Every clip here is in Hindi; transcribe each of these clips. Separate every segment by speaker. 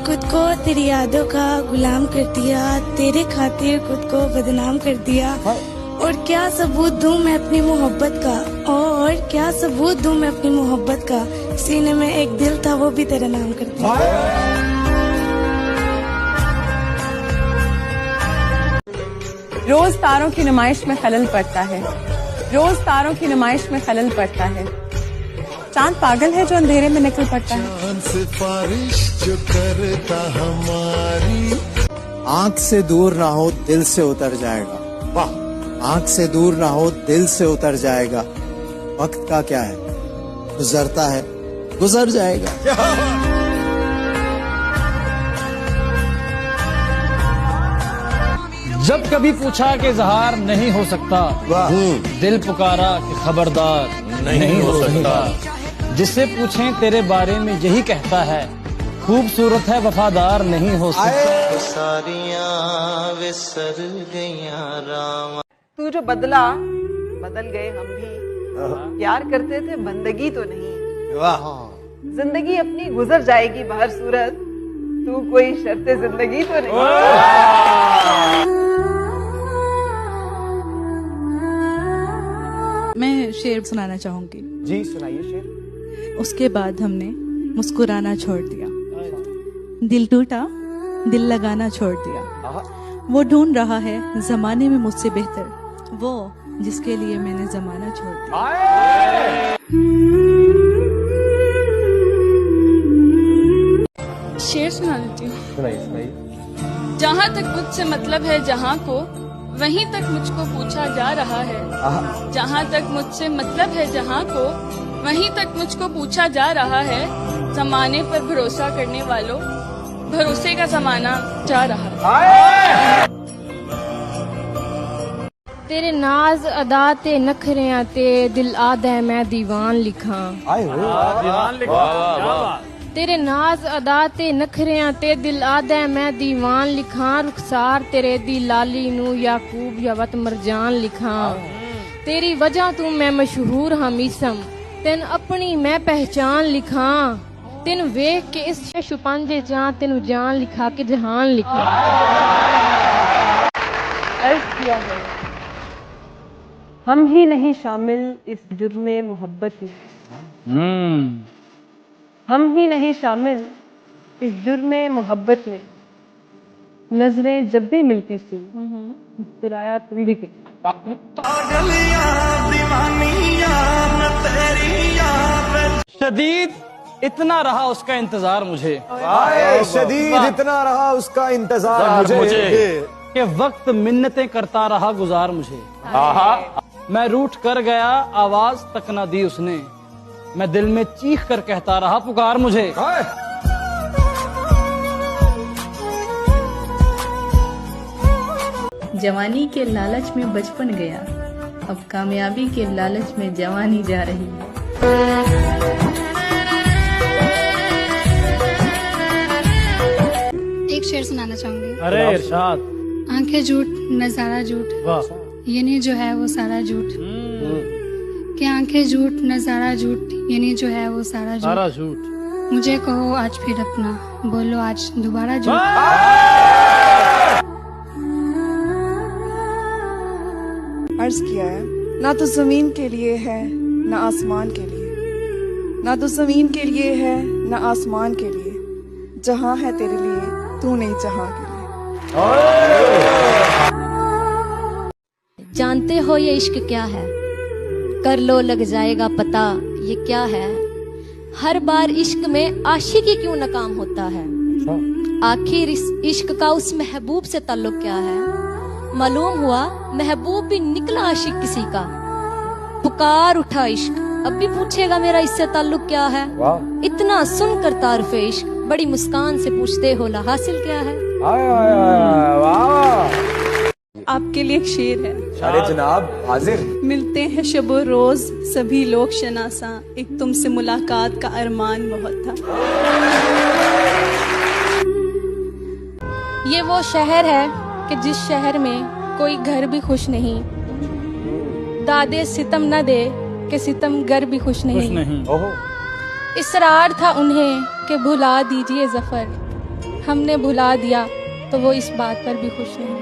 Speaker 1: खुद को तेरी यादों का गुलाम कर दिया, तेरे खातिर खुद को बदनाम कर दिया। और क्या सबूत दूं मैं अपनी मोहब्बत का, और क्या सबूत दूं मैं अपनी मोहब्बत का। सीने में एक दिल था वो भी तेरा नाम कर दिया।
Speaker 2: रोज तारों की नुमाइश में खलल पड़ता है, रोज तारों की नुमाइश में खलल पड़ता है। चांद पागल है जो अंधेरे में निकल पड़ता है।
Speaker 3: चांद सिफारिश जो करता हमारी।
Speaker 4: आंख से दूर ना हो दिल से उतर जाएगा। वाह, आंख से दूर ना हो दिल से उतर जाएगा। वक्त का क्या है, गुजरता है गुजर जाएगा।
Speaker 5: जब कभी पूछा कि इजहार नहीं हो सकता, दिल पुकारा कि खबरदार नहीं हो सकता। जिससे पूछें तेरे बारे में यही कहता है, खूबसूरत है वफादार नहीं हो सकता।
Speaker 3: सारियां विसर गईयां रामा।
Speaker 2: तू जो बदला बदल गए हम भी, प्यार करते थे बंदगी तो नहीं।
Speaker 4: वाह,
Speaker 2: जिंदगी अपनी गुजर जाएगी बाहर सूरत, तू कोई शर्ते जिंदगी तो नहीं।
Speaker 6: मैं शेर सुनाना चाहूंगी।
Speaker 4: जी सुनाइए शेर।
Speaker 6: उसके बाद हमने मुस्कुराना छोड़ दिया, दिल टूटा दिल लगाना छोड़ दिया। वो ढूंढ रहा है जमाने में मुझसे बेहतर, वो जिसके लिए मैंने जमाना छोड़ दिया।
Speaker 7: शेर सुना देती हूँ। जहाँ तक मुझसे मतलब है जहाँ को, वहीं तक मुझको पूछा जा रहा है। जहाँ तक मुझसे मतलब है जहाँ को, वहीं तक मुझको पूछा जा रहा है। जमाने पर भरोसा करने वालों, भरोसे का जमाना जा रहा है।
Speaker 8: तेरे नाज अदा ते नखरियां ते दिल आदे मैं दीवान लिखा। तेरे नाज अदा ते नखरियां ते दिल आदे मैं दीवान लिखा। रुखसार तेरे दी लाली नू याकूब यावत मरजान लिखा। तेरी वजह तू मैं मशहूर हमीसम, तेन अपनी मैं पहचान लिखा। तेन वेख के इस छुपांजे जा तेन जान लिखा के जहान लिखा।
Speaker 2: अर्ज किया है, हम ही नहीं शामिल इस जुर्मे मोहब्बत में। हम ही नहीं शामिल इस जुर्मे मोहब्बत में। नजरें जब भी मिलती थी मुस्कुराया तुम भी।
Speaker 5: शदीद इतना रहा उसका इंतजार मुझे,
Speaker 4: शदीद इतना रहा उसका इंतजार मुझे,
Speaker 5: कि वक्त मिन्नतें करता रहा गुजार मुझे। मैं रूठ कर गया आवाज तक न दी उसने, मैं दिल में चीख कर कहता रहा पुकार मुझे।
Speaker 9: जवानी के लालच में बचपन गया, अब कामयाबी के लालच में जवानी जा रही है।
Speaker 7: एक शेर सुनाना चाहूंगी।
Speaker 5: अरे इरशाद।
Speaker 7: आंखें झूठ नजारा झूठ, यानी जो है वो सारा झूठ। कि आंखें झूठ नजारा झूठ, यानी जो है वो सारा झूठ। मुझे कहो आज फिर अपना, बोलो आज दोबारा झूठ।
Speaker 2: अर्ज किया है, ना तो जमीन के लिए है ना आसमान के लिए, ना तो जमीन के लिए है ना आसमान के लिए। जहां है तेरे लिए तू नहीं जहां के लिए।
Speaker 8: जानते हो ये इश्क क्या है, कर लो लग जाएगा पता ये क्या है। हर बार इश्क में आशिकी क्यों नाकाम होता है, आखिर इस इश्क का उस महबूब से ताल्लुक क्या है। मालूम हुआ महबूब भी निकला आशिक किसी का, पुकार उठा इश्क अब भी पूछेगा मेरा इससे ताल्लुक क्या है। इतना सुनकर तारुफ इश्क बड़ी मुस्कान से पूछते हो ला हासिल क्या है।
Speaker 6: आपके लिए एक शेर है।
Speaker 4: अरे जनाब हाजिर।
Speaker 6: मिलते हैं शबो रोज सभी लोग शनासा, एक तुमसे मुलाकात का अरमान बहुत था।
Speaker 8: ये वो शहर है कि जिस शहर में कोई घर भी खुश नहीं, दादे सितम न दे कि सितमगर भी खुश नहीं। इसरार था उन्हें कि भुला दीजिए जफर,
Speaker 7: हमने भुला दिया तो वो इस बात पर भी खुश नहीं।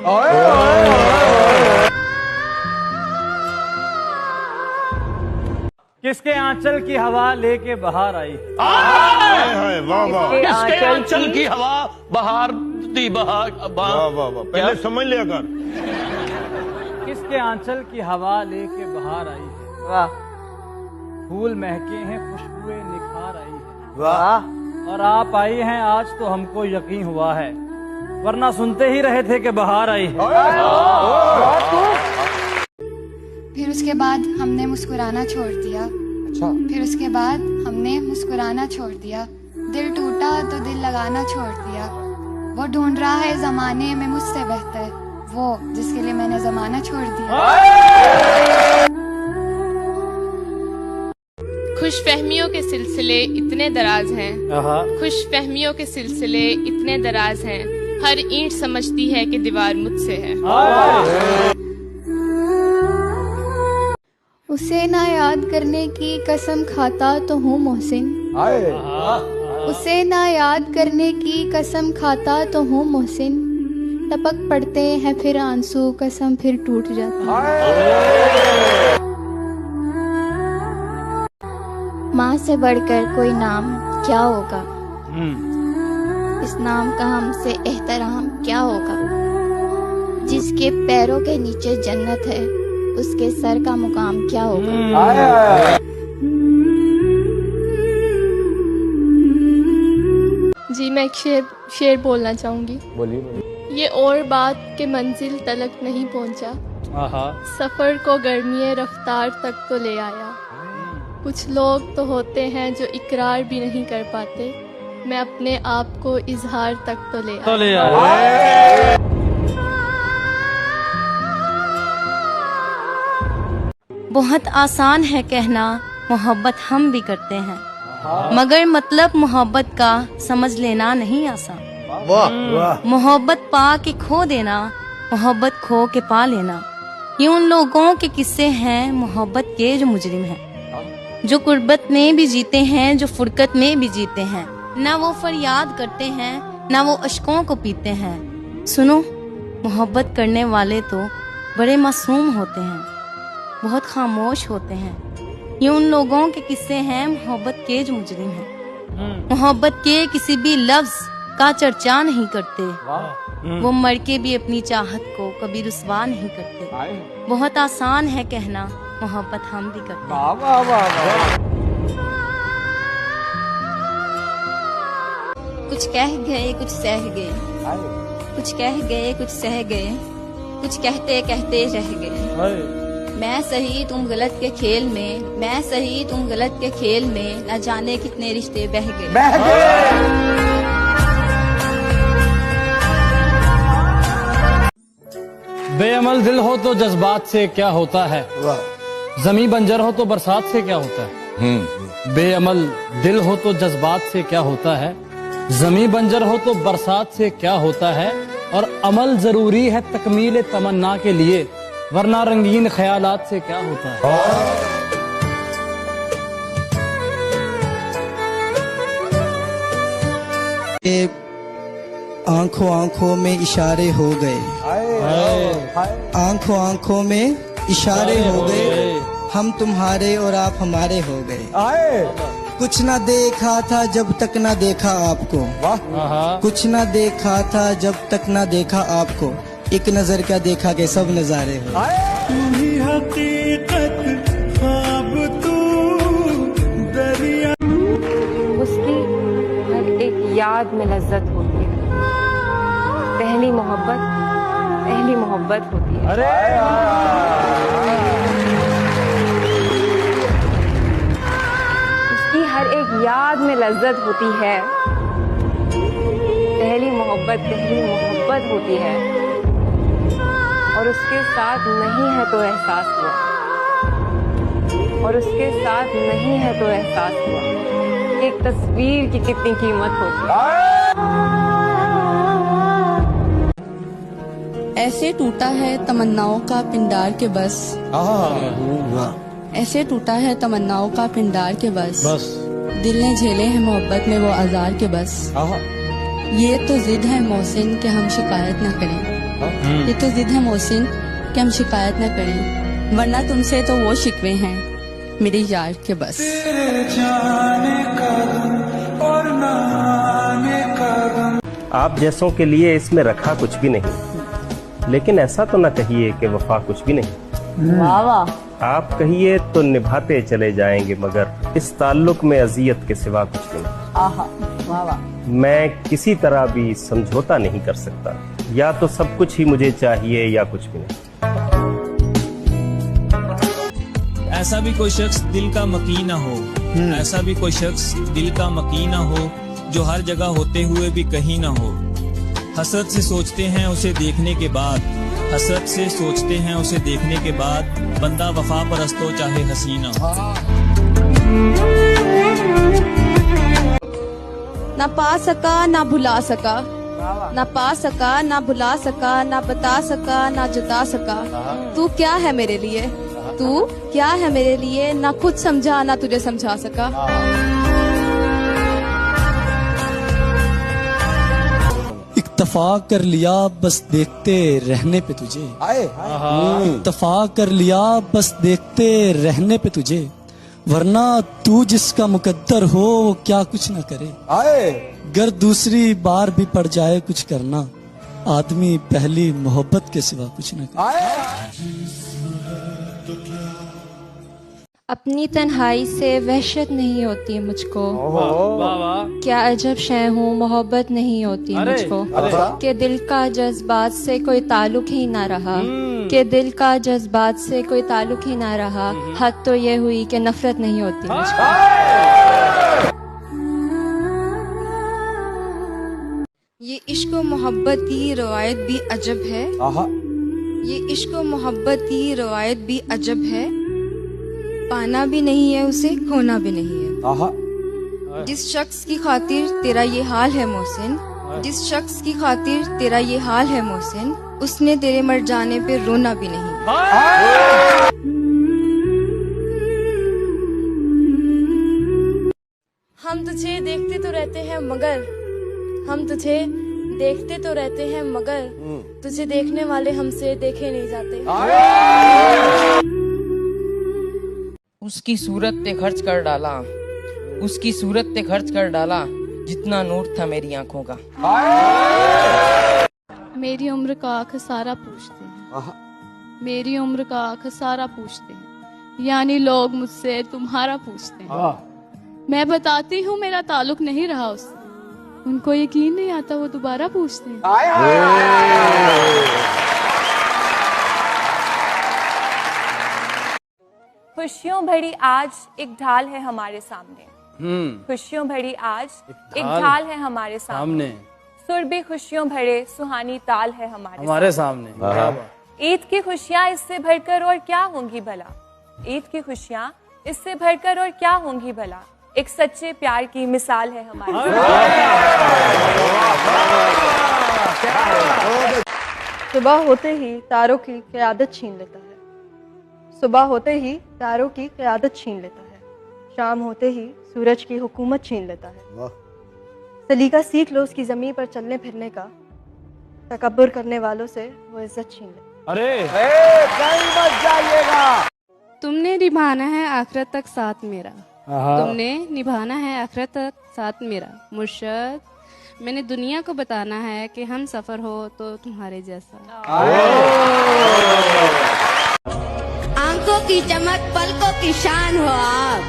Speaker 5: किसके आंचल की हवा लेके बाहर आई?
Speaker 10: किसके आंचल की हवा बहार दी बहार? वाह वाह वाह, पहले समझ लिया कर।
Speaker 5: किसके आंचल की हवा लेके बाहर आई है? वाह। फूल महके हैं, खुशबुएं निखार आई है। वाह। और आप आई हैं आज तो हमको यकीन हुआ है, वरना सुनते ही रहे थे कि बाहर आई है।
Speaker 11: फिर उसके बाद हमने मुस्कुराना छोड़ दिया। अच्छा। फिर उसके बाद हमने मुस्कुराना छोड़ दिया। दिल टूटा तो दिल लगाना छोड़ दिया। वो ढूंढ रहा है जमाने में मुझसे बेहतर, वो जिसके लिए मैंने जमाना छोड़ दिया।
Speaker 7: खुशफहमियों के सिलसिले इतने दराज हैं, खुशफहमियों के सिलसिले इतने दराज हैं, हर ईंट समझती है कि दीवार मुझसे है।
Speaker 11: उसे ना याद करने की कसम खाता तो हूँ मोहसिन। उसे ना याद करने की कसम खाता तो हूँ मोहसिन। टपक पड़ते हैं फिर आंसू, कसम फिर टूट जाती है। माँ से बढ़कर कोई नाम क्या होगा, इस नाम का हमसे एहतराम क्या होगा। जिसके पैरों के नीचे जन्नत है, उसके सर का मुकाम क्या होगा।
Speaker 7: जी मैं एक शेर बोलना चाहूंगी।
Speaker 5: बोलिए।
Speaker 7: ये और बात के मंजिल तलक नहीं पहुंचा, सफर को गर्मी रफ्तार तक तो ले आया। कुछ लोग तो होते हैं जो इकरार भी नहीं कर पाते, मैं अपने आप को इजहार तक तो ले आया।
Speaker 8: बहुत आसान है कहना मोहब्बत हम भी करते हैं, मगर मतलब मोहब्बत का समझ लेना नहीं आसान। मोहब्बत पा के खो देना, मोहब्बत खो के पा लेना, ये उन लोगों के किस्से हैं मोहब्बत के जो मुजरिम हैं, जो कुर्बत में भी जीते हैं, जो फुरकत में भी जीते हैं। ना वो फरियाद करते हैं, ना वो अश्कों को पीते हैं। सुनो, मोहब्बत करने वाले तो बड़े मासूम होते हैं, बहुत खामोश होते हैं। ये उन लोगों के किस्से हैं मोहब्बत के जो मुजरिम हैं। मोहब्बत के किसी भी लफ्ज का चर्चा नहीं करते, वो मर के भी अपनी चाहत को कभी रुस्वा नहीं करते। बहुत आसान है कहना मोहब्बत हम भी करते हैं। कुछ कह गए कुछ सह गए, कुछ कह गए कुछ सह गए, कुछ कहते कहते रह गए। मैं सही तुम गलत के खेल में, मैं सही तुम गलत के खेल में, न जाने कितने रिश्ते बह गए।
Speaker 5: बेअमल दिल हो तो जज्बात से क्या होता है, जमी बंजर हो तो बरसात से क्या होता है। बेअमल दिल हो तो जज्बात से क्या होता है, जमी बंजर हो तो बरसात से क्या होता है। और अमल जरूरी है तकमील तमन्ना के लिए, वरना रंगीन ख्यालात से क्या होता है।
Speaker 4: आंखों आंखों में इशारे हो गए, आंखों आंखों में इशारे हो गए, हम तुम्हारे और आप हमारे हो गए। कुछ ना देखा था जब तक ना देखा आपको, कुछ ना देखा था जब तक ना देखा आपको, एक नजर क्या देखा के सब नजारे हो।
Speaker 2: उसकी हर एक याद में लज्जत होती है, पहली मोहब्बत होती है। उसकी हर एक याद में लज्जत होती है, पहली मोहब्बत होती है। और उसके साथ नहीं है तो एहसास हुआ, और उसके साथ नहीं है तो एहसास हुआ, एक तस्वीर की कितनी कीमत होती है।
Speaker 6: ऐसे टूटा है तमन्नाओं का पिंडार के बस, ऐसे टूटा है तमन्नाओं का पिंडार के बस, दिल ने झेले हैं मोहब्बत में वो आजार के बस।
Speaker 12: ये तो जिद है मोहसिन कि हम शिकायत न करें। ये तो जिद है मोहसिन कि हम शिकायत न करें, वरना तुमसे तो वो शिकवे हैं मेरे यार के बस।
Speaker 13: आप जैसों के लिए इसमें रखा कुछ भी नहीं, लेकिन ऐसा तो न कहिए कि वफा कुछ भी नहीं।
Speaker 14: वाह वाह।
Speaker 13: आप कहिए तो निभाते चले जाएंगे, मगर इस ताल्लुक में अजियत के सिवा कुछ नहीं।
Speaker 14: आहा, वाह वाह।
Speaker 13: मैं किसी तरह भी समझौता नहीं कर सकता, या तो सब कुछ ही मुझे चाहिए या कुछ भी नहीं।
Speaker 15: ऐसा भी कोई शख्स दिल का मकीन ना हो, ऐसा भी कोई शख्स दिल का मकीन ना हो, जो हर जगह होते हुए भी कहीं ना हो। हसरत से सोचते हैं उसे देखने के बाद, हसरत से सोचते हैं उसे देखने के बाद, बंदा वफा परस्त हो चाहे हसीना।
Speaker 16: ना पा सका ना भुला सका, ना पा सका ना भुला सका, ना बता सका ना जता सका। तू क्या है मेरे लिए, तू क्या है मेरे लिए, ना खुद समझा ना तुझे समझा सका।
Speaker 17: इत्तफाक कर लिया बस देखते रहने पे तुझे, इत्तफाक कर लिया बस देखते रहने पे तुझे, वरना तू जिसका मुकद्दर हो वो क्या कुछ न करे। गर दूसरी बार भी पड़ जाए कुछ करना, आदमी पहली मोहब्बत के सिवा कुछ न करे।
Speaker 8: अपनी तन्हाई से वहशत नहीं होती मुझको, क्या अजब शय हूँ मोहब्बत नहीं होती मुझको, कि दिल का जज्बात से कोई ताल्लुक ही ना रहा, कि दिल का जज्बात से कोई ताल्लुक ही ना रहा। हद तो ये हुई कि नफरत नहीं होती मुझको।
Speaker 18: ये इश्क और मोहब्बत की रवायत भी अजब है, ये इश्क और मोहब्बत की रवायत भी अजब है, पाना भी नहीं है उसे खोना भी नहीं है। जिस शख्स की खातिर तेरा ये हाल है मोहसिन, जिस शख्स की खातिर तेरा ये हाल है मोहसिन, उसने तेरे मर जाने पे रोना भी नहीं।
Speaker 7: हम तुझे देखते तो रहते हैं मगर, हम तुझे देखते तो रहते हैं मगर, तुझे देखने वाले हमसे देखे नहीं जाते।
Speaker 19: उसकी सूरत पे खर्च कर डाला, उसकी सूरत पे खर्च कर डाला, जितना नूर था मेरी आंखों का।
Speaker 7: मेरी उम्र का खसारा पूछते हैं, मेरी उम्र का खसारा पूछते हैं, यानी लोग मुझसे तुम्हारा पूछते हैं। मैं बताती हूँ मेरा ताल्लुक नहीं रहा उससे, उनको यकीन नहीं आता, वो दोबारा पूछते हैं।
Speaker 20: खुशियों भरी आज एक ढाल है हमारे सामने, खुशियों भरी आज एक ढाल है हमारे सामने, सुर भी खुशियों भरे सुहानी ताल है हमारे सामने। ईद की खुशियाँ इससे भरकर और क्या होंगी भला, ईद की खुशियाँ इससे भरकर और क्या होंगी भला, एक सच्चे प्यार की मिसाल है हमारे।
Speaker 2: सुबह होते ही तारों की क़यादत छीन लेता है, सुबह होते ही तारों की क़यादत छीन लेता है, शाम होते ही सूरज की हुकूमत छीन लेता है। सलीका सीख लो उसकी ज़मीन पर चलने फिरने का, तकब्बुर करने वालों से वो इज्जत छीन ले।
Speaker 5: अरे
Speaker 14: कहीं मत जाइएगा।
Speaker 7: तुमने निभाना है आखिरत तक साथ मेरा, तुमने निभाना है आखिरत तक साथ मेरा मुर्शद, मैंने दुनिया को बताना है कि हम सफर हो तो तुम्हारे जैसा।
Speaker 21: आंखों की चमक पलकों की शान हो आप,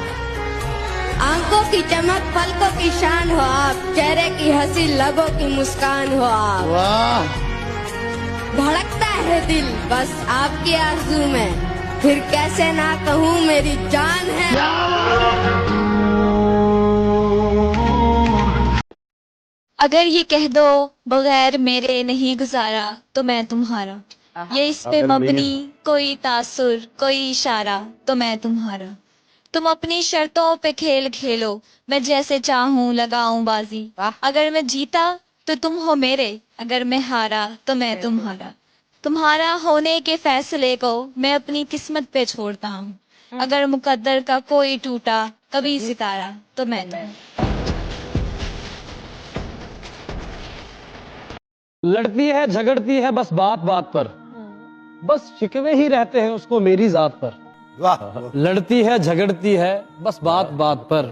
Speaker 21: आंखों की चमक पलकों की शान हो आप, चेहरे की हंसी लबों की मुस्कान हो आप। धड़कता है दिल बस आपकी आरज़ू में, फिर कैसे ना कहूँ मेरी जान है।
Speaker 22: अगर ये कह दो बगैर मेरे नहीं गुजारा तो मैं तुम्हारा, ये इस पे मबनी कोई तासुर कोई इशारा तो मैं तुम्हारा। तुम अपनी शर्तों पे खेल खेलो, मैं जैसे चाहूँ लगाऊं बाजी, अगर मैं जीता तो तुम हो मेरे, अगर मैं हारा तो मैं तुम्हारा। तुम्हारा होने के फैसले को मैं अपनी किस्मत पे छोड़ता हूँ, अगर मुकद्दर का कोई टूटा कभी सितारा तो मैं तुम।
Speaker 5: लड़ती है झगड़ती है बस बात बात पर, बस शिकवे ही रहते हैं उसको मेरी जात पर। लड़ती है झगड़ती है बस बात बात पर,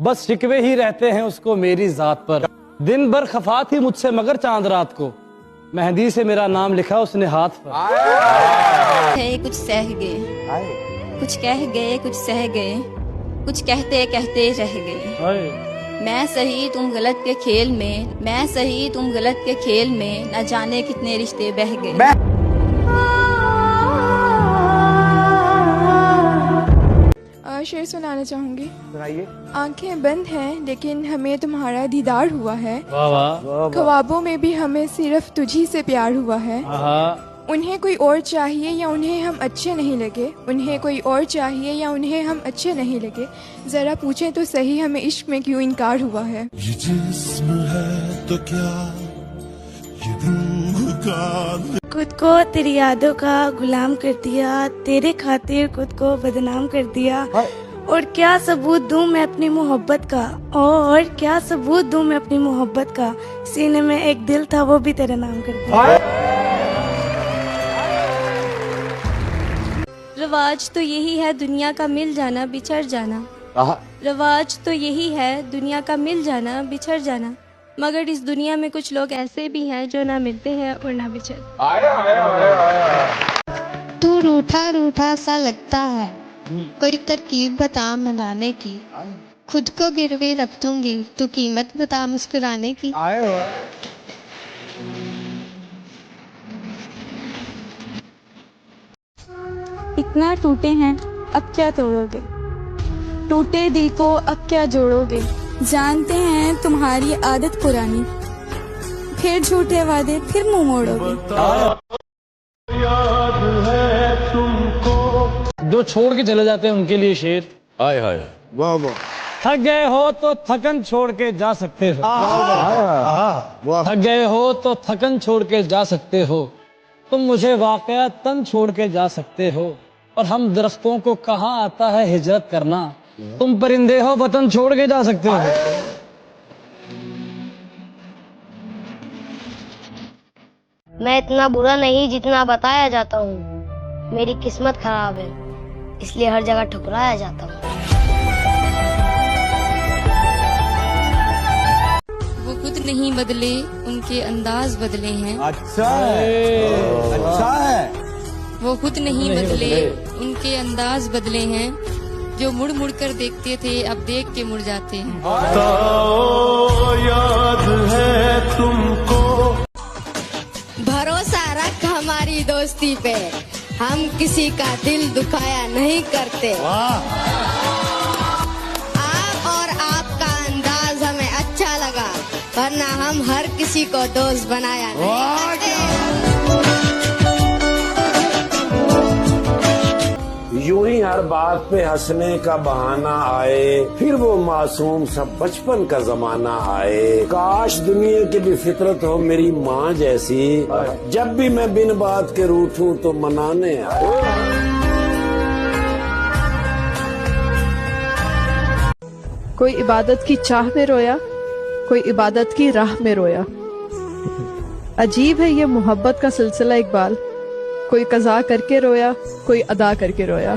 Speaker 5: बस शिकवे ही रहते हैं उसको मेरी जात पर। दिन भर खफा थी मुझसे मगर चांद रात को, मेहंदी से मेरा नाम लिखा उसने हाथ पर।
Speaker 8: कुछ सह गए, कुछ कह गए, कुछ सह गए, कुछ कहते कहते रह गए। मैं सही तुम गलत के खेल में, मैं सही तुम गलत के खेल में, न जाने कितने रिश्ते बह गए।
Speaker 18: शेर सुनाना चाहूंगी। सुनाइए। आंखें बंद हैं लेकिन हमें तुम्हारा दीदार हुआ है, ख्वाबों में भी हमें सिर्फ तुझी से प्यार हुआ है। उन्हें कोई और चाहिए या उन्हें हम अच्छे नहीं लगे, उन्हें कोई और चाहिए या उन्हें हम अच्छे नहीं लगे, जरा पूछें तो सही हमें इश्क में क्यों इनकार हुआ है।
Speaker 1: ये जिस्म है तो क्या ये रूह का,
Speaker 3: खुद को तेरी यादों का गुलाम कर दिया, तेरे खातिर खुद को बदनाम कर दिया। और क्या सबूत दूं मैं अपनी मोहब्बत का, और क्या सबूत दूं मैं अपनी मोहब्बत का, सीने में एक दिल था वो भी तेरा नाम कर दिया।
Speaker 8: रवाज तो यही है दुनिया का मिल जाना बिछड़ जाना, रवाज तो यही है दुनिया का मिल जाना बिछड़ जाना, मगर इस दुनिया में कुछ लोग ऐसे भी हैं जो ना मिलते हैं और ना बिछड़।
Speaker 21: तू रूठा रूठा सा लगता है, कोई तरकीब बता मनाने की, खुद को गिरवे रख दूंगी, तू कीमत बता मुस्कुराने की।
Speaker 3: इतना टूटे हैं अब क्या तोड़ोगे, टूटे दिल को अब क्या जोड़ोगे, जानते हैं तुम्हारी आदत पुरानी, फिर झूठे वादे फिर मुंह मोड़ोगे।
Speaker 1: याद है तुमको।
Speaker 5: जो छोड़ के चले जाते हैं उनके लिए शेर।
Speaker 10: हाय हाय वाह वाह।
Speaker 5: थक गए हो तो थकन छोड़ के जा सकते हो, थक गए हो तो थकन छोड़ के जा सकते हो, तुम मुझे वाकया तन छोड़ के जा सकते हो, और हम दरख्तों को कहाँ आता है हिजरत करना, तुम परिंदे हो वतन छोड़ के जा सकते हो।
Speaker 21: मैं इतना बुरा नहीं जितना बताया जाता हूँ, मेरी किस्मत खराब है इसलिए हर जगह ठुकराया जाता हूँ।
Speaker 8: वो खुद नहीं बदले उनके अंदाज बदले हैं।
Speaker 14: अच्छा है, अच्छा है।
Speaker 8: वो खुद नहीं बदले उनके अंदाज बदले हैं, जो मुड़ मुड़ कर देखते थे अब देख के मुड़ जाते हैं।
Speaker 1: याद है तुमको।
Speaker 21: भरोसा रख हमारी दोस्ती पे, हम किसी का दिल दुखाया नहीं करते। आप और आपका अंदाज हमें अच्छा लगा, वरना हम हर किसी को दोस्त बनाया नहीं करते।
Speaker 23: यूं ही हर बात पे हंसने का बहाना आए, फिर वो मासूम सब बचपन का जमाना आए। काश दुनिया की भी फितरत हो मेरी माँ जैसी, जब भी मैं बिन बात के रूठूं तो मनाने आए।
Speaker 24: कोई इबादत की चाह में रोया, कोई इबादत की राह में रोया। अजीब है ये मोहब्बत का सिलसिला इकबाल, कोई कज़ा करके रोया, कोई अदा करके रोया।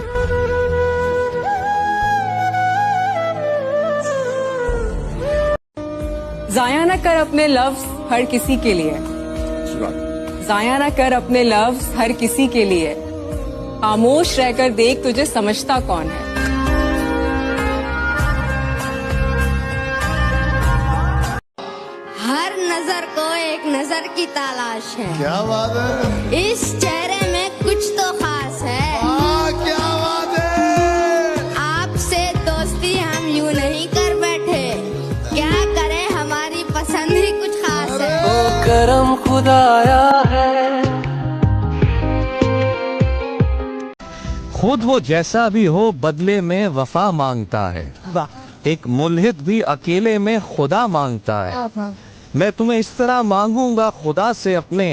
Speaker 25: जाया न कर अपने लफ्ज हर किसी के लिए, जाया न कर अपने लफ्ज हर किसी के लिए, खामोश रहकर देख तुझे समझता कौन है।
Speaker 21: हर नजर को एक नजर की तलाश है।
Speaker 1: क्या बात है।
Speaker 21: इस चेहरे में कुछ तो खास है।
Speaker 1: क्या बात है।
Speaker 21: आपसे दोस्ती हम यूं नहीं कर बैठे, क्या करें हमारी पसंद ही कुछ खास है।
Speaker 26: ओ करम खुदाया है।
Speaker 27: खुद वो जैसा भी हो बदले में वफा मांगता है, एक मुल्हिद भी अकेले में खुदा मांगता है। मैं तुम्हें इस तरह मांगूंगा खुदा से अपने,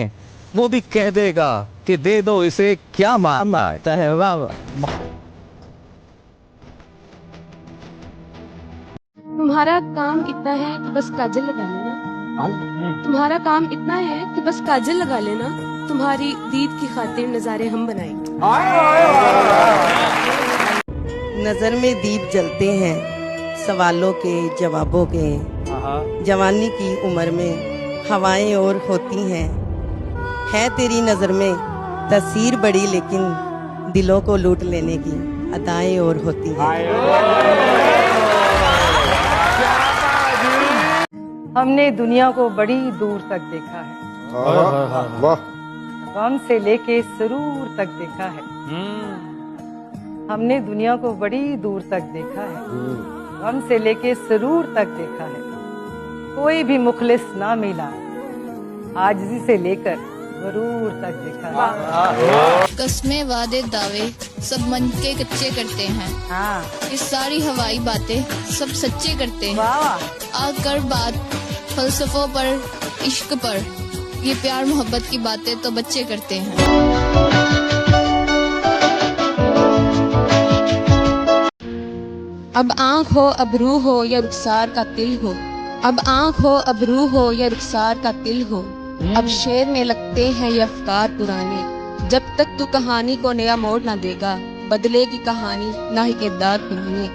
Speaker 27: वो भी कह देगा कि दे दो इसे क्या मांगता है। वाह वाह।
Speaker 3: तुम्हारा काम इतना है कि बस काजल लगा लेना,
Speaker 16: तुम्हारा काम इतना है कि बस काजल लगा लेना, तुम्हारी दीद की खातिर नजारे हम बनाएंगे।
Speaker 4: नजर में दीप जलते हैं सवालों के जवाबों के, जवानी की उम्र में हवाएं और होती हैं, है तेरी नजर में तस्वीर बड़ी लेकिन दिलों को लूट लेने की अदाएं और होती हैं।
Speaker 6: हमने दुनिया को बड़ी दूर तक देखा है, गम से लेके सुरूर तक देखा है। हमने दुनिया को बड़ी दूर तक देखा है, गम से लेके सुरूर तक देखा है। कोई भी मुखलिस ना मिला, आजिज़ी से लेकर गुरूर तक देखा है।
Speaker 22: कस्में वादे दावे सब मन के कच्चे करते हैं, ये सारी हवाई बातें सब सच्चे करते हैं। आकर बात फलसफों पर, इश्क पर, ये प्यार मोहब्बत की बातें तो बच्चे करते हैं।
Speaker 16: अब आँख हो, अब रूह हो या रुखसार का तिल हो, अब आँख हो, अब रूह हो या रुखसार का तिल हो, अब शेर में लगते हैं ये अफकार पुराने। जब तक तू कहानी को नया मोड़ ना देगा, बदलेगी कहानी ना ही किरदार पुराने।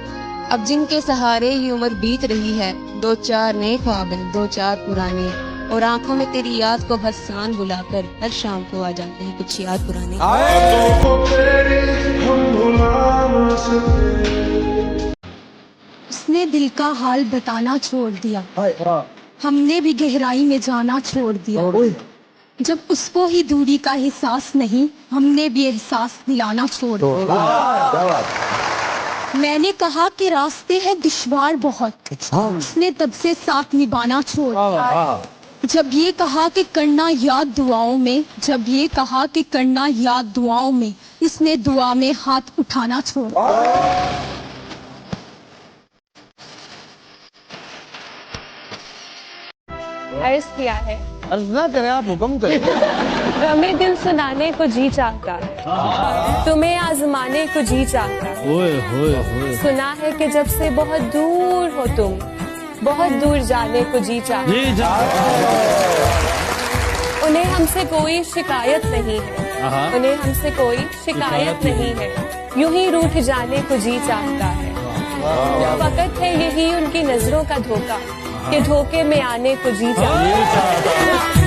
Speaker 16: अब जिनके सहारे ही उम्र बीत रही है, दो चार नए ख्वाब हैं, दो चार पुराने, और आंखों में तेरी याद को हर शाम बुलाकर हर शाम को आ जाते हैं कुछ याद पुराने। उसने दिल का हाल बताना छोड़ दिया, हमने भी गहराई में जाना छोड़ दिया। जब उसको ही दूरी का एहसास नहीं, हमने भी एहसास दिलाना छोड़ दिया। मैंने कहा कि रास्ते हैं दुश्वार बहुत, उसने तब से साथ निभाना छोड़ दिया। जब ये कहा कि करना याद दुआओं में, जब ये कहा कि करना याद दुआओं में, इसने दुआ में हाथ उठाना छोड़ दिया।
Speaker 20: अर्ज किया है,
Speaker 14: अर्ज ना करें, आप हुक्म करें।
Speaker 20: हमें दिल सुनाने को जी चाहता है, तुम्हें आजमाने को जी चाहता है। सुना है कि जब से बहुत दूर हो तुम, बहुत दूर जाने को जी चाहता है। उन्हें हमसे कोई शिकायत नहीं है, उन्हें हमसे कोई शिकायत नहीं है, यूं ही रूठ जाने को जी चाहता है। फकत है यही उनकी नजरों का धोखा कि धोखे में आने को जी चाहता है।